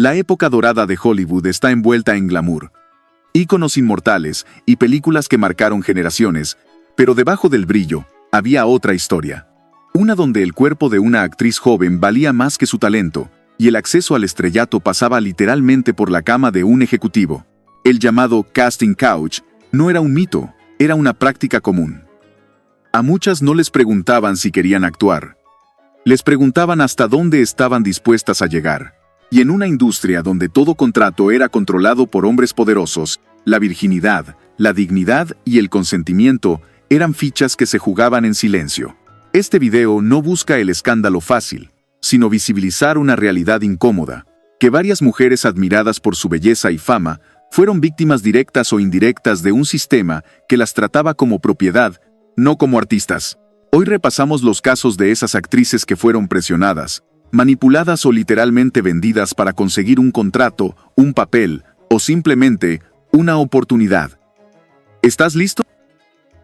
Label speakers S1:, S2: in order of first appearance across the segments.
S1: La época dorada de Hollywood está envuelta en glamour, íconos inmortales y películas que marcaron generaciones, pero debajo del brillo había otra historia. Una donde el cuerpo de una actriz joven valía más que su talento, y el acceso al estrellato pasaba literalmente por la cama de un ejecutivo. El llamado casting couch no era un mito, era una práctica común. A muchas no les preguntaban si querían actuar. Les preguntaban hasta dónde estaban dispuestas a llegar. Y en una industria donde todo contrato era controlado por hombres poderosos, la virginidad, la dignidad y el consentimiento eran fichas que se jugaban en silencio. Este video no busca el escándalo fácil, sino visibilizar una realidad incómoda, que varias mujeres admiradas por su belleza y fama fueron víctimas directas o indirectas de un sistema que las trataba como propiedad, no como artistas. Hoy repasamos los casos de esas actrices que fueron presionadas, manipuladas o literalmente vendidas para conseguir un contrato, un papel o simplemente una oportunidad. ¿Estás listo?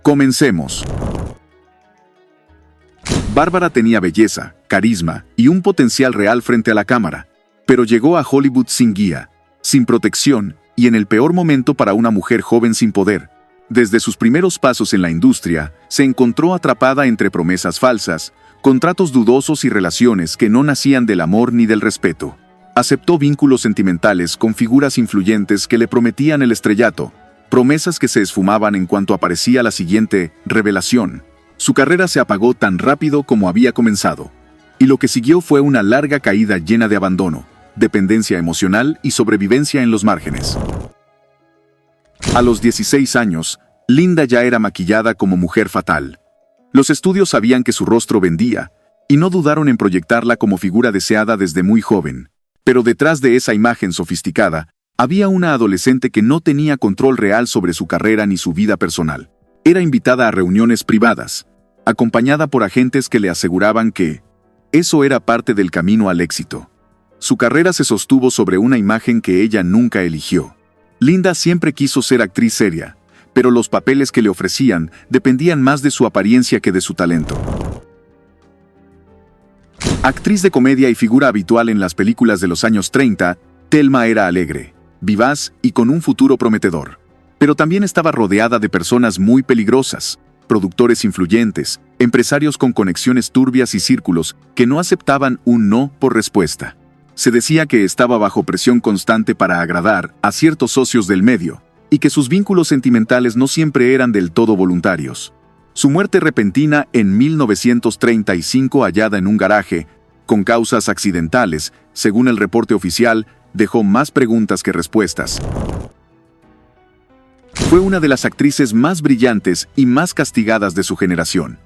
S1: Comencemos. Bárbara tenía belleza, carisma y un potencial real frente a la cámara, pero llegó a Hollywood sin guía, sin protección y en el peor momento para una mujer joven sin poder. Desde sus primeros pasos en la industria, se encontró atrapada entre promesas falsas, contratos dudosos y relaciones que no nacían del amor ni del respeto. Aceptó vínculos sentimentales con figuras influyentes que le prometían el estrellato, promesas que se esfumaban en cuanto aparecía la siguiente revelación. Su carrera se apagó tan rápido como había comenzado. Y lo que siguió fue una larga caída llena de abandono, dependencia emocional y sobrevivencia en los márgenes. A los 16 años, Linda ya era maquillada como mujer fatal. Los estudios sabían que su rostro vendía, y no dudaron en proyectarla como figura deseada desde muy joven. Pero detrás de esa imagen sofisticada, había una adolescente que no tenía control real sobre su carrera ni su vida personal. Era invitada a reuniones privadas, acompañada por agentes que le aseguraban que eso era parte del camino al éxito. Su carrera se sostuvo sobre una imagen que ella nunca eligió. Linda siempre quiso ser actriz seria, pero los papeles que le ofrecían dependían más de su apariencia que de su talento. Actriz de comedia y figura habitual en las películas de los años 30, Thelma era alegre, vivaz y con un futuro prometedor. Pero también estaba rodeada de personas muy peligrosas, productores influyentes, empresarios con conexiones turbias y círculos que no aceptaban un no por respuesta. Se decía que estaba bajo presión constante para agradar a ciertos socios del medio, y que sus vínculos sentimentales no siempre eran del todo voluntarios. Su muerte repentina en 1935 hallada en un garaje, con causas accidentales, según el reporte oficial, dejó más preguntas que respuestas. Fue una de las actrices más brillantes y más castigadas de su generación.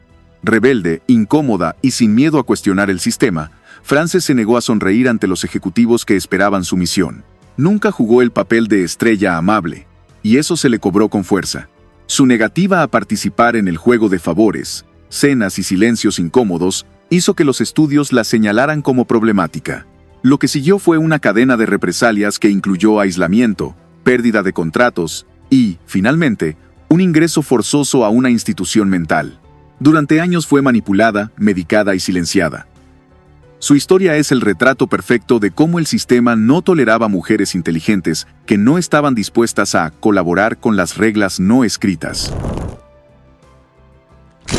S1: Rebelde, incómoda y sin miedo a cuestionar el sistema, Frances se negó a sonreír ante los ejecutivos que esperaban su misión. Nunca jugó el papel de estrella amable, y eso se le cobró con fuerza. Su negativa a participar en el juego de favores, cenas y silencios incómodos hizo que los estudios la señalaran como problemática. Lo que siguió fue una cadena de represalias que incluyó aislamiento, pérdida de contratos y, finalmente, un ingreso forzoso a una institución mental. Durante años fue manipulada, medicada y silenciada. Su historia es el retrato perfecto de cómo el sistema no toleraba mujeres inteligentes que no estaban dispuestas a colaborar con las reglas no escritas.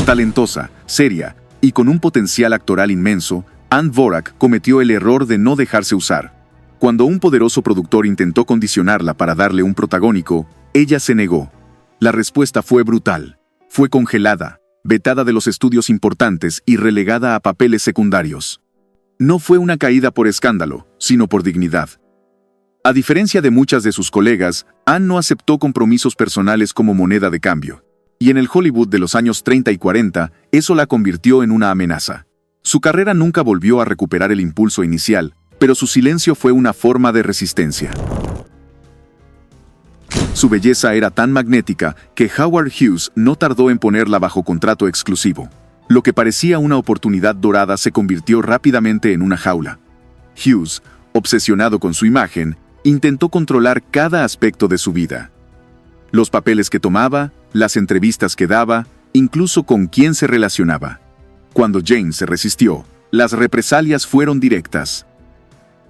S1: Talentosa, seria y con un potencial actoral inmenso, Anne Dvorak cometió el error de no dejarse usar. Cuando un poderoso productor intentó condicionarla para darle un protagónico, ella se negó. La respuesta fue brutal. Fue congelada, vetada de los estudios importantes y relegada a papeles secundarios. No fue una caída por escándalo, sino por dignidad. A diferencia de muchas de sus colegas, Anne no aceptó compromisos personales como moneda de cambio. Y en el Hollywood de los años 30 y 40, eso la convirtió en una amenaza. Su carrera nunca volvió a recuperar el impulso inicial, pero su silencio fue una forma de resistencia. Su belleza era tan magnética que Howard Hughes no tardó en ponerla bajo contrato exclusivo. Lo que parecía una oportunidad dorada se convirtió rápidamente en una jaula. Hughes, obsesionado con su imagen, intentó controlar cada aspecto de su vida. Los papeles que tomaba, las entrevistas que daba, incluso con quién se relacionaba. Cuando Jane se resistió, las represalias fueron directas.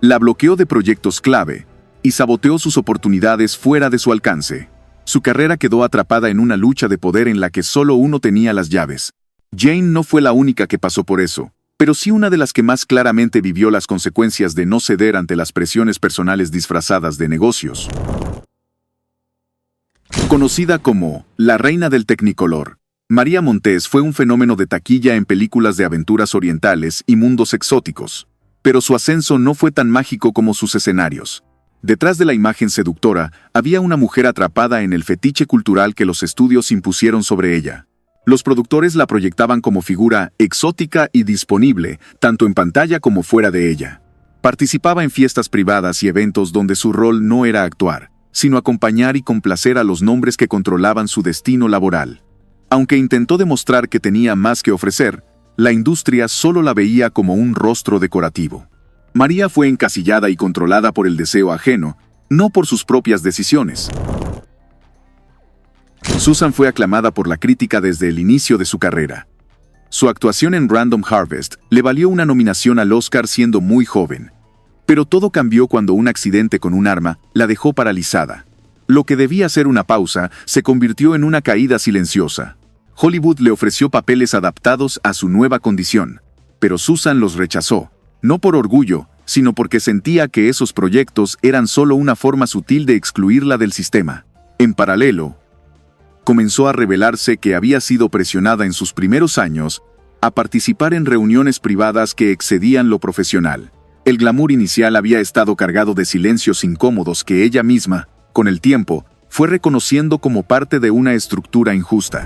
S1: La bloqueó de proyectos clave y saboteó sus oportunidades fuera de su alcance. Su carrera quedó atrapada en una lucha de poder en la que solo uno tenía las llaves. Jane no fue la única que pasó por eso, pero sí una de las que más claramente vivió las consecuencias de no ceder ante las presiones personales disfrazadas de negocios. Conocida como la reina del Technicolor, María Montez fue un fenómeno de taquilla en películas de aventuras orientales y mundos exóticos. Pero su ascenso no fue tan mágico como sus escenarios. Detrás de la imagen seductora, había una mujer atrapada en el fetiche cultural que los estudios impusieron sobre ella. Los productores la proyectaban como figura exótica y disponible, tanto en pantalla como fuera de ella. Participaba en fiestas privadas y eventos donde su rol no era actuar, sino acompañar y complacer a los nombres que controlaban su destino laboral. Aunque intentó demostrar que tenía más que ofrecer, la industria solo la veía como un rostro decorativo. María fue encasillada y controlada por el deseo ajeno, no por sus propias decisiones. Susan fue aclamada por la crítica desde el inicio de su carrera. Su actuación en Random Harvest le valió una nominación al Oscar siendo muy joven. Pero todo cambió cuando un accidente con un arma la dejó paralizada. Lo que debía ser una pausa se convirtió en una caída silenciosa. Hollywood le ofreció papeles adaptados a su nueva condición, pero Susan los rechazó, no por orgullo, sino porque sentía que esos proyectos eran solo una forma sutil de excluirla del sistema. En paralelo, comenzó a revelarse que había sido presionada en sus primeros años a participar en reuniones privadas que excedían lo profesional. El glamour inicial había estado cargado de silencios incómodos que ella misma, con el tiempo, fue reconociendo como parte de una estructura injusta.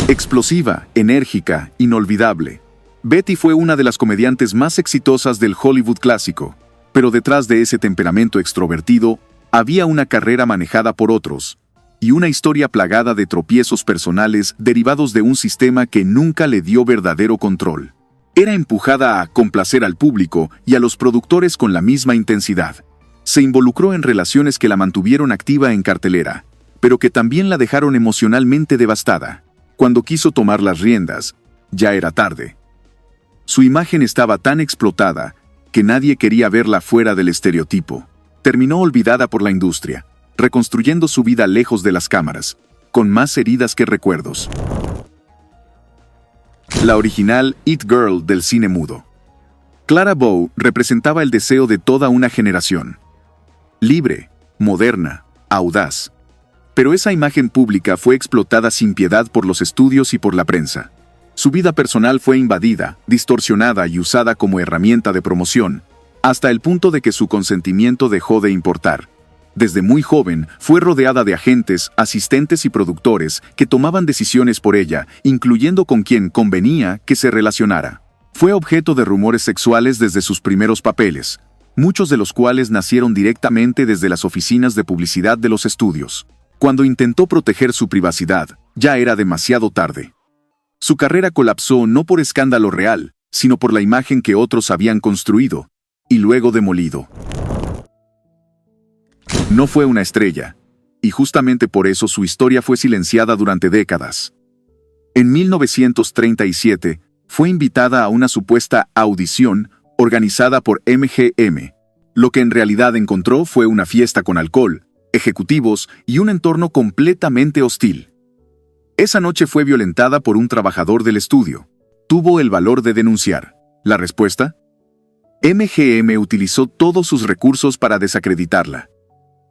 S1: Explosiva, enérgica, inolvidable, Betty fue una de las comediantes más exitosas del Hollywood clásico, pero detrás de ese temperamento extrovertido había una carrera manejada por otros, y una historia plagada de tropiezos personales derivados de un sistema que nunca le dio verdadero control. Era empujada a complacer al público y a los productores con la misma intensidad. Se involucró en relaciones que la mantuvieron activa en cartelera, pero que también la dejaron emocionalmente devastada. Cuando quiso tomar las riendas, ya era tarde. Su imagen estaba tan explotada que nadie quería verla fuera del estereotipo. Terminó olvidada por la industria, reconstruyendo su vida lejos de las cámaras, con más heridas que recuerdos. La original It Girl del cine mudo. Clara Bow representaba el deseo de toda una generación. Libre, moderna, audaz. Pero esa imagen pública fue explotada sin piedad por los estudios y por la prensa. Su vida personal fue invadida, distorsionada y usada como herramienta de promoción, hasta el punto de que su consentimiento dejó de importar. Desde muy joven, fue rodeada de agentes, asistentes y productores que tomaban decisiones por ella, incluyendo con quien convenía que se relacionara. Fue objeto de rumores sexuales desde sus primeros papeles, muchos de los cuales nacieron directamente desde las oficinas de publicidad de los estudios. Cuando intentó proteger su privacidad, ya era demasiado tarde. Su carrera colapsó no por escándalo real, sino por la imagen que otros habían construido, y luego demolido. No fue una estrella, y justamente por eso su historia fue silenciada durante décadas. En 1937, fue invitada a una supuesta audición organizada por MGM. Lo que en realidad encontró fue una fiesta con alcohol, ejecutivos y un entorno completamente hostil. Esa noche fue violentada por un trabajador del estudio. Tuvo el valor de denunciar. ¿La respuesta? MGM utilizó todos sus recursos para desacreditarla,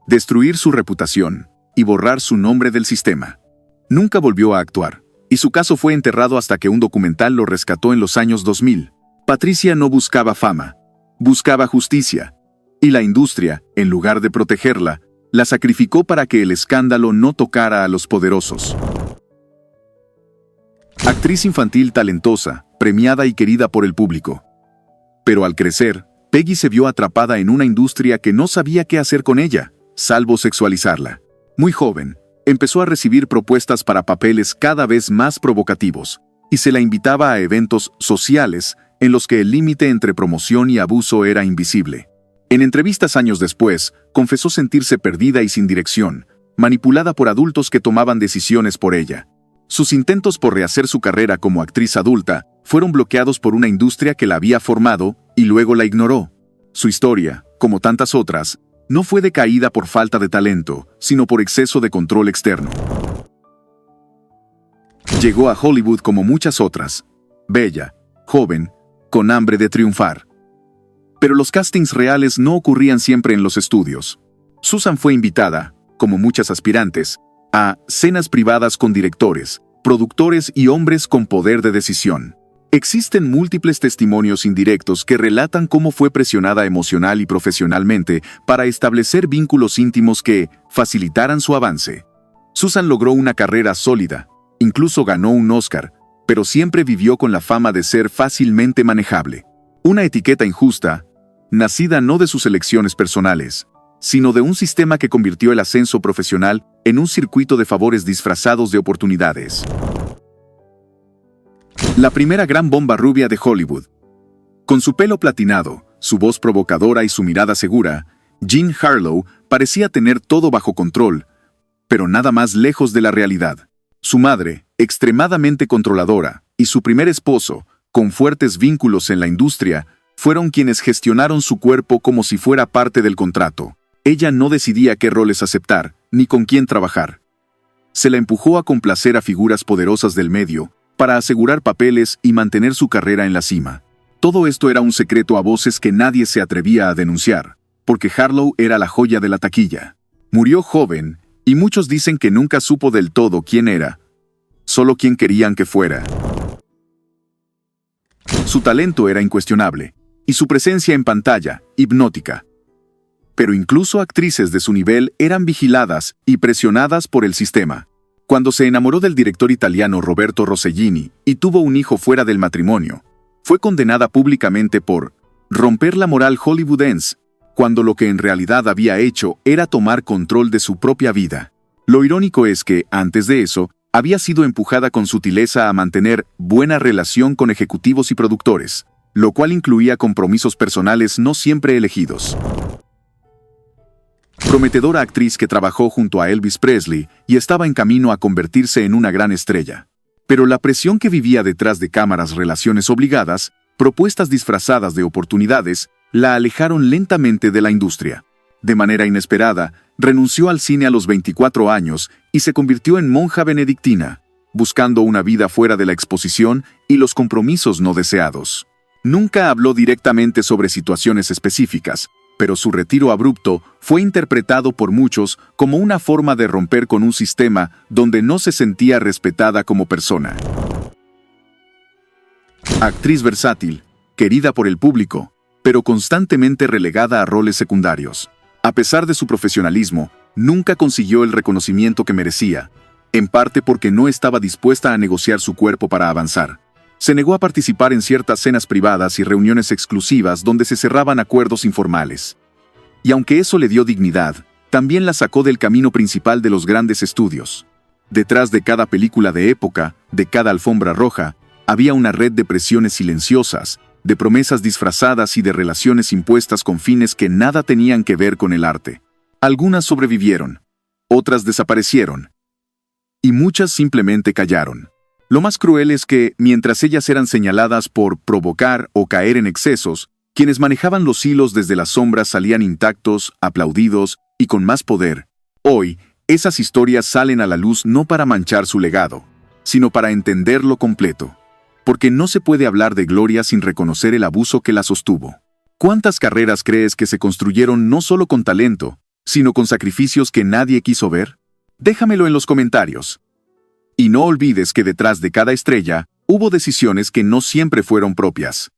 S1: destruir su reputación y borrar su nombre del sistema. Nunca volvió a actuar, y su caso fue enterrado hasta que un documental lo rescató en los años 2000. Patricia no buscaba fama, buscaba justicia, y la industria, en lugar de protegerla, la sacrificó para que el escándalo no tocara a los poderosos. Actriz infantil talentosa, premiada y querida por el público. Pero al crecer, Peggy se vio atrapada en una industria que no sabía qué hacer con ella, salvo sexualizarla. Muy joven, empezó a recibir propuestas para papeles cada vez más provocativos, y se la invitaba a eventos sociales en los que el límite entre promoción y abuso era invisible. En entrevistas años después, confesó sentirse perdida y sin dirección, manipulada por adultos que tomaban decisiones por ella. Sus intentos por rehacer su carrera como actriz adulta fueron bloqueados por una industria que la había formado y luego la ignoró. Su historia, como tantas otras, no fue de caída por falta de talento, sino por exceso de control externo. Llegó a Hollywood como muchas otras, bella, joven, con hambre de triunfar. Pero los castings reales no ocurrían siempre en los estudios. Susan fue invitada, como muchas aspirantes, a cenas privadas con directores, productores y hombres con poder de decisión. Existen múltiples testimonios indirectos que relatan cómo fue presionada emocional y profesionalmente para establecer vínculos íntimos que facilitaran su avance. Susan logró una carrera sólida, incluso ganó un Oscar, pero siempre vivió con la fama de ser fácilmente manejable. Una etiqueta injusta, nacida no de sus elecciones personales, sino de un sistema que convirtió el ascenso profesional en un circuito de favores disfrazados de oportunidades. La primera gran bomba rubia de Hollywood. Con su pelo platinado, su voz provocadora y su mirada segura, Jean Harlow parecía tener todo bajo control, pero nada más lejos de la realidad. Su madre, extremadamente controladora, y su primer esposo, con fuertes vínculos en la industria, fueron quienes gestionaron su cuerpo como si fuera parte del contrato. Ella no decidía qué roles aceptar, ni con quién trabajar. Se la empujó a complacer a figuras poderosas del medio, para asegurar papeles y mantener su carrera en la cima. Todo esto era un secreto a voces que nadie se atrevía a denunciar, porque Harlow era la joya de la taquilla. Murió joven, y muchos dicen que nunca supo del todo quién era, solo quién querían que fuera. Su talento era incuestionable, y su presencia en pantalla, hipnótica. Pero incluso actrices de su nivel eran vigiladas y presionadas por el sistema. Cuando se enamoró del director italiano Roberto Rossellini y tuvo un hijo fuera del matrimonio, fue condenada públicamente por romper la moral hollywoodense, cuando lo que en realidad había hecho era tomar control de su propia vida. Lo irónico es que, antes de eso, había sido empujada con sutileza a mantener buena relación con ejecutivos y productores, lo cual incluía compromisos personales no siempre elegidos. Prometedora actriz que trabajó junto a Elvis Presley y estaba en camino a convertirse en una gran estrella. Pero la presión que vivía detrás de cámaras, relaciones obligadas, propuestas disfrazadas de oportunidades, la alejaron lentamente de la industria. De manera inesperada, renunció al cine a los 24 años y se convirtió en monja benedictina, buscando una vida fuera de la exposición y los compromisos no deseados. Nunca habló directamente sobre situaciones específicas, pero su retiro abrupto fue interpretado por muchos como una forma de romper con un sistema donde no se sentía respetada como persona. Actriz versátil, querida por el público, pero constantemente relegada a roles secundarios. A pesar de su profesionalismo, nunca consiguió el reconocimiento que merecía, en parte porque no estaba dispuesta a negociar su cuerpo para avanzar. Se negó a participar en ciertas cenas privadas y reuniones exclusivas donde se cerraban acuerdos informales. Y aunque eso le dio dignidad, también la sacó del camino principal de los grandes estudios. Detrás de cada película de época, de cada alfombra roja, había una red de presiones silenciosas, de promesas disfrazadas y de relaciones impuestas con fines que nada tenían que ver con el arte. Algunas sobrevivieron, otras desaparecieron, y muchas simplemente callaron. Lo más cruel es que, mientras ellas eran señaladas por provocar o caer en excesos, quienes manejaban los hilos desde las sombras salían intactos, aplaudidos y con más poder. Hoy, esas historias salen a la luz no para manchar su legado, sino para entenderlo completo. Porque no se puede hablar de gloria sin reconocer el abuso que la sostuvo. ¿Cuántas carreras crees que se construyeron no solo con talento, sino con sacrificios que nadie quiso ver? Déjamelo en los comentarios. Y no olvides que detrás de cada estrella, hubo decisiones que no siempre fueron propias.